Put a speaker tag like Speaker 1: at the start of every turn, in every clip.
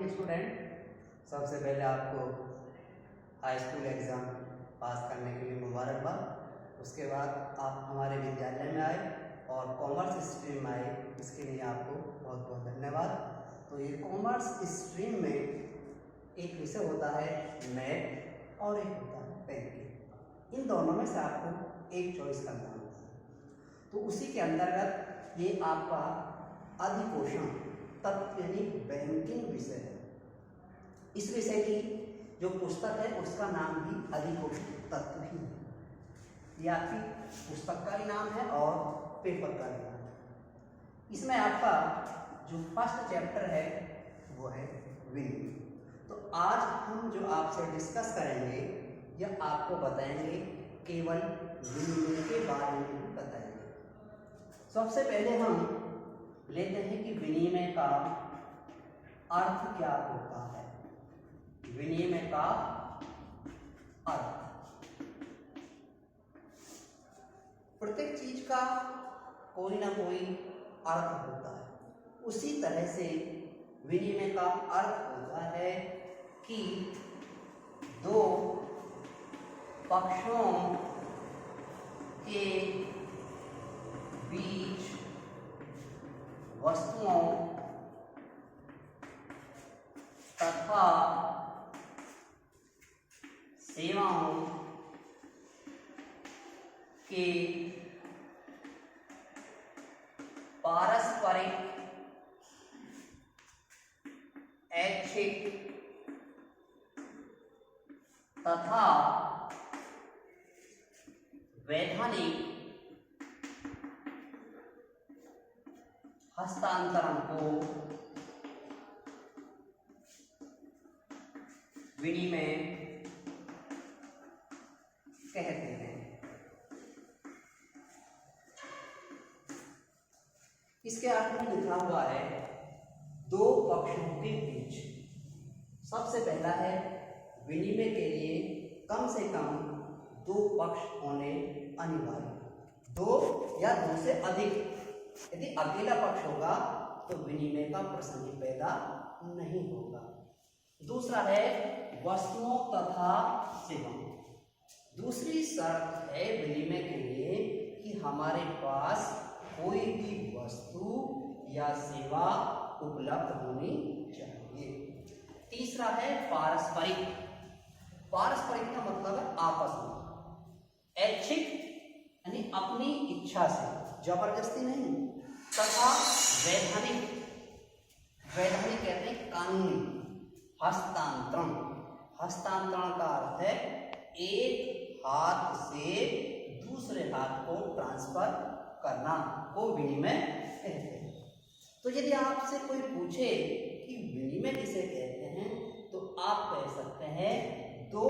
Speaker 1: Morning student. सबसे पहले आपको हाई स्कूल एग्ज़ाम पास करने के लिए मुबारकबाद। उसके बाद आप हमारे विद्यालय में आए और कॉमर्स स्ट्रीम में आए, इसके लिए आपको बहुत बहुत धन्यवाद। तो ये कॉमर्स स्ट्रीम में एक विषय होता है मैथ और एक होता है बैंकिंग। इन दोनों में से आपको एक चॉइस करना होता है। तो उसी के अंतर्गत ये आपका अधिकोषण तत्व यानी बैंकिंग विषय है। इस विषय की जो पुस्तक है उसका नाम भी अधिकोषण तत्व ही है। ये आपकी पुस्तक का भी नाम है और पेपर का भी नाम है। इसमें आपका जो फर्स्ट चैप्टर है वो है विनिमय। तो आज हम जो आपसे डिस्कस करेंगे यह आपको बताएंगे केवल विनिमय के बारे में ही बताएंगे। सबसे पहले हम लेते हैं कि विनिमय का अर्थ क्या होता है। विनिमय का अर्थ, प्रत्येक चीज का कोई ना कोई अर्थ होता है। उसी तरह से विनिमय का अर्थ होता है कि दो पक्षों के बीच वस्तुओं तथा सेवाओं के पारस्परिक ऐच्छिक तथा वैधानिक हस्तांतरण को विनिमय कहते हैं। इसके अर्थ में लिखा हुआ है दो पक्षों के बीच। सबसे पहला है विनिमय के लिए कम से कम दो पक्ष होने अनिवार्य, दो या दो से अधिक। यदि अकेला पक्ष होगा तो विनिमय का प्रश्न ही पैदा नहीं होगा। दूसरा है वस्तुओं तथा सेवाओं। दूसरी शर्त है विनिमय के लिए कि हमारे पास कोई भी वस्तु या सेवा उपलब्ध होनी चाहिए। तीसरा है पारस्परिक। पारस्परिक का मतलब है आपस में, ऐच्छिक यानी अपनी इच्छा से, जबरदस्ती नहीं, तथा वैधानिक, वैधानिक कहते हैं कानूनी, हस्तांतरण। हस्तांतरण का अर्थ है एक हाथ से दूसरे हाथ को ट्रांसफर करना, को विनिमय कहते हैं। तो यदि आपसे कोई पूछे कि विनिमय किसे कहते हैं तो आप कह सकते हैं दो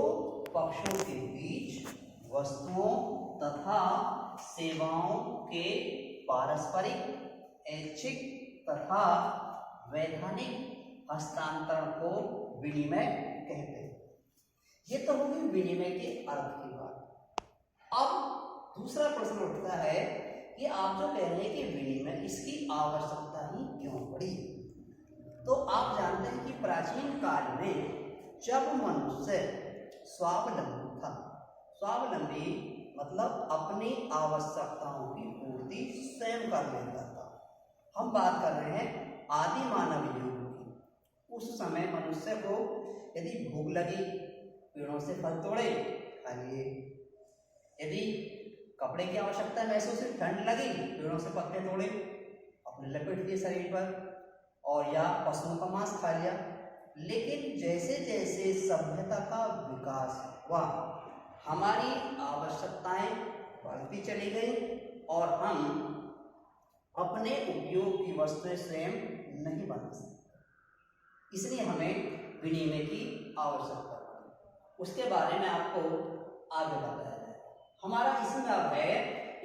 Speaker 1: पक्षों के बीच वस्तुओं तथा सेवाओं के पारस्परिक ऐच्छिक तथा वैधानिक हस्तांतरण को विनिमय कहते हैं। ये तो होगी विनिमय के अर्थ की बात। अब दूसरा प्रश्न उठता है कि आप जो कह रहे हैं कि विनिमय, इसकी आवश्यकता ही क्यों पड़ी। तो आप जानते हैं कि प्राचीन काल में जब मनुष्य स्वावलंबी था, स्वावलंबी मतलब अपनी आवश्यकताओं की पूर्ति स्वयं कर लेता था। हम बात कर रहे हैं आदि मानव युग की। उस समय मनुष्य को यदि भूख लगी, पेड़ों से फल तोड़े खा लिए। यदि कपड़े की आवश्यकता महसूस हुई, ठंड लगी, पेड़ों से पत्ते तोड़े अपने लपेट दिए शरीर पर, और या पशुओं का मांस खा लिया। लेकिन जैसे जैसे सभ्यता का विकास हुआ, हमारी आवश्यकताएं बढ़ती चली गई और हम अपने उपयोग की वस्तुएं स्वयं नहीं बना सकते। इसलिए हमें विनिमय की आवश्यकता है। उसके बारे में आपको आगे बताया जाए। हमारा इसमें अब है,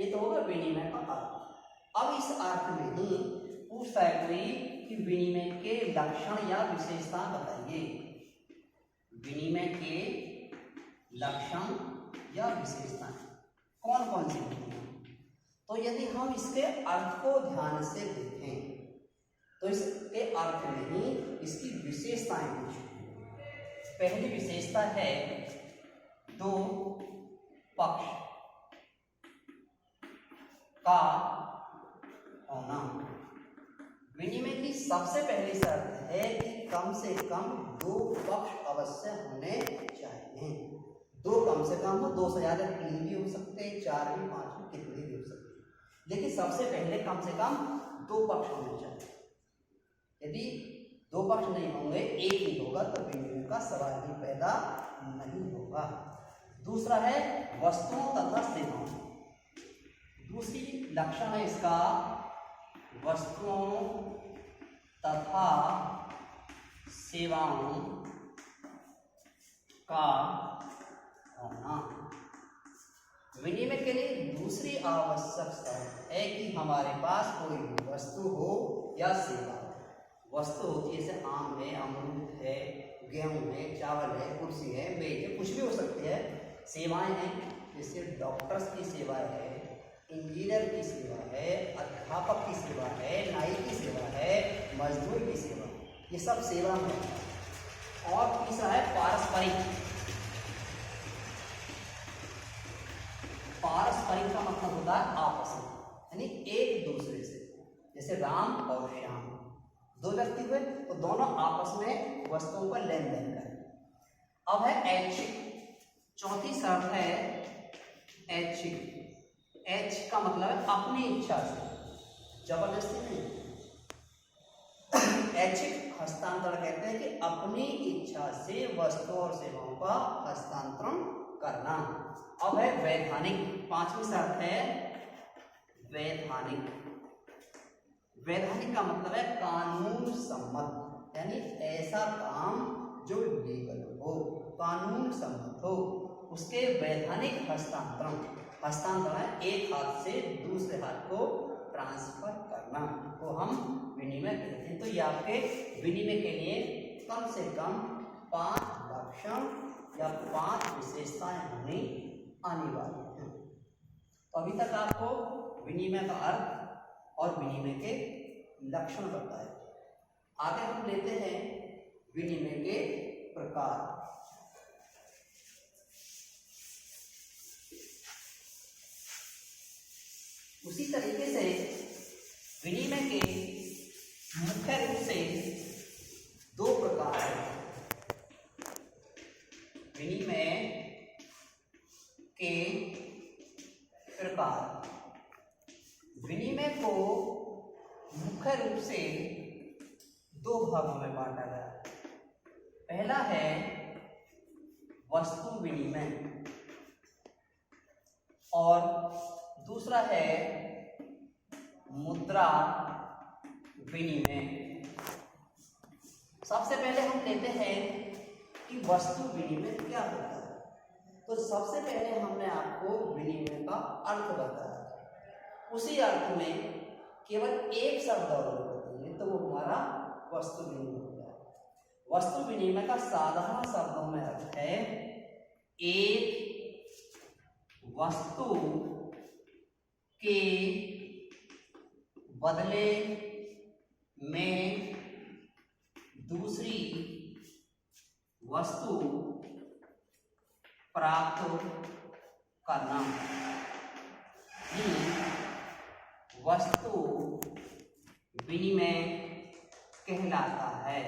Speaker 1: ये तो होगा विनिमय का अर्थ। अब इस अर्थ में ही पूछता है कोई कि विनिमय के लक्षण या विशेषता बताइए। विनिमय के लक्षण या विशेषताएं कौन कौन सी होती हैं। तो यदि हम इसके अर्थ को ध्यान से देखें तो इसके अर्थ में ही इसकी विशेषताएं कुछ। पहली विशेषता है दो पक्ष का होना। विनिमय की सबसे पहली शर्त है कि कम से कम दो पक्ष अवश्य होने चाहिए। दो कम से कम हो, दो से ज्यादा, तीन भी हो सकते हैं, चार भी, पांच भी, कितने भी हो सकते हैं, लेकिन सबसे पहले कम से कम दो पक्ष होने चाहिए। यदि दो पक्ष नहीं होंगे, एक ही होगा, तो विनिमय का सवाल ही पैदा नहीं होगा। दूसरा है वस्तुओं तथा सेवाओं। दूसरी लक्षण है इसका वस्तुओं तथा सेवाओं का होना। विनिमय के लिए दूसरी आवश्यक शर्त है कि हमारे पास कोई भी वस्तु हो या सेवा हो। वस्तु होती है जैसे आम है, अमरूद है, गेहूं है, चावल है, कुर्सी है, मेज है, कुछ भी हो सकती है। सेवाएं हैं जैसे डॉक्टर्स की सेवा है, इंजीनियर की सेवा है, अध्यापक की सेवा है, नाई की सेवा है, मजदूर की सेवा, ये सब सेवा है। और तीसरा है पारस्परिक। पारस्परिक का मतलब होता है आपस में, यानी एक दूसरे से। जैसे राम और श्याम दो व्यक्ति हुए, तो दोनों आपस में वस्तुओं का लेन देन करें। अब है ऐच्छिक। चौथी शर्त है ऐच्छिक। ऐच्छिक का मतलब है अपनी इच्छा से, जबरदस्ती नहीं। ऐच्छिक हस्तांतरण कहते हैं कि अपनी इच्छा से वस्तु और सेवाओं का हस्तांतरण करना। अब है वैधानिक। पांचवी शर्त है वैधानिक। वैधानिक का मतलब है कानून सम्मत, यानी ऐसा काम जो लीगल हो, कानून सम्मत हो, उसके वैधानिक हस्तांतरण। हस्तांतरण है एक हाथ से दूसरे हाथ को ट्रांसफर करना, को हम विनिमय कहते हैं। तो ये आपके विनिमय के लिए कम से कम 5 लक्षण या 5 विशेषताएं होनी अनिवार्य हैं। तो अभी तक आपको विनिमय का अर्थ और विनिमय के लक्षण बताए। आगे हम लेते हैं विनिमय के प्रकार। उसी तरीके से विनिमय के मुख्य रूप से 2 प्रकार हैं। विनिमय के प्रकार। विनिमय को मुख्य रूप से 2 भागों में बांटा गया। पहला है वस्तु विनिमय और दूसरा है मुद्रा विनिमय। सबसे पहले हम लेते हैं कि वस्तु विनिमय क्या होता है। तो सबसे पहले हमने आपको विनिमय का अर्थ बताया। उसी अर्थ में केवल एक शब्द और बताएंगे तो वो हमारा वस्तु विनिमय होता है। वस्तु विनिमय का साधारण शब्दों में अर्थ है एक वस्तु के बदले में दूसरी वस्तु प्राप्त करना ही वस्तु विनिमय कहलाता है।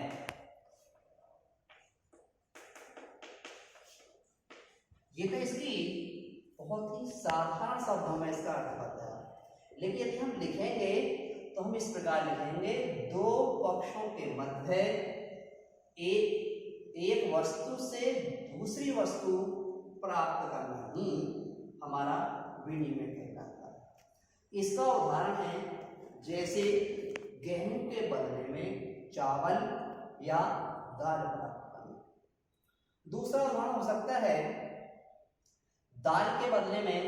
Speaker 1: ये तो इसकी बहुत ही साधारण शब्दों में इसका अर्थ होता है, लेकिन यदि हम लिखेंगे तो हम इस प्रकार लिखेंगे 2 पक्षों के मध्य एक वस्तु से दूसरी वस्तु प्राप्त करना ही हमारा विनिमय कहलाता है। इसका उदाहरण है जैसे गेहूं के बदले में चावल या दाल प्राप्त करना। दूसरा उदाहरण हो सकता है दाल के बदले में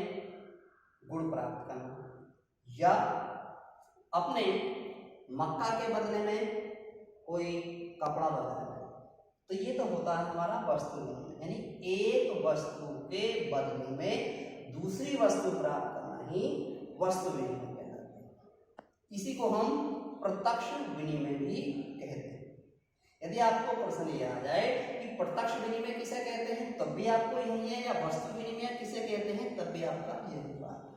Speaker 1: गुड़ प्राप्त करना, या अपने मक्का के बदले में कोई कपड़ा बदलना। तो ये तो होता है हमारा वस्तु विनिमय, यानी एक वस्तु के बदले में दूसरी वस्तु प्राप्त करना ही वस्तु विनिमय कहलाता है। इसी को हम प्रत्यक्ष विनिमय भी कहते हैं। यदि आपको प्रश्न ये आ जाए कि प्रत्यक्ष विनिमय किसे कहते हैं, तब भी आपको यही है, या वस्तु विनिमय किसे कहते हैं, तब भी आपका यही बात है।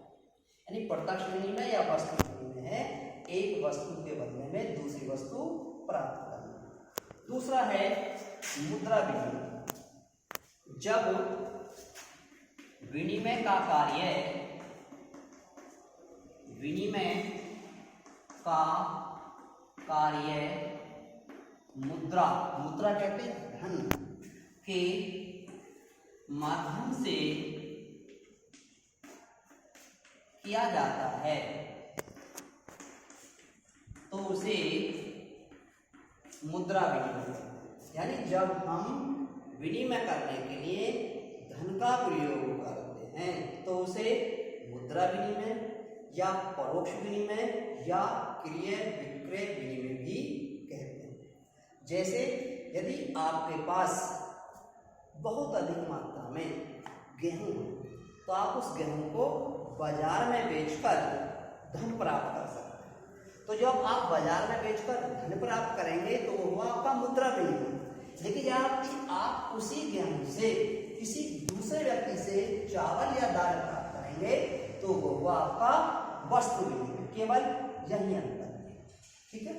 Speaker 1: यानी प्रत्यक्ष विनिमय या वस्तु विनिमय है एक वस्तु के बदले में दूसरी वस्तु प्राप्त करना। दूसरा है मुद्रा विनिमय। जब विनिमय का कार्य मुद्रा कहते हैं धन के माध्यम से किया जाता है तो उसे मुद्रा विनिमय, यानी जब हम विनिमय करने के लिए धन का प्रयोग करते हैं तो उसे मुद्रा विनिमय या परोक्ष विनिमय या क्रय विक्रय विनिमय भी कहते हैं। जैसे यदि आपके पास बहुत अधिक मात्रा में गेहूं है तो आप उस गेहूं को बाजार में बेचकर धन प्राप्त कर सकते हैं। तो जब आप बाजार में बेचकर धन प्राप्त करेंगे तो वो हुआ आपका मुद्रा विनिमय। लेकिन आप उसी गेहूं से किसी दूसरे व्यक्ति से चावल या दाल प्राप्त करेंगे तो वो हुआ आपका वस्तु विनिमय। केवल यही अंतर है, ठीक है।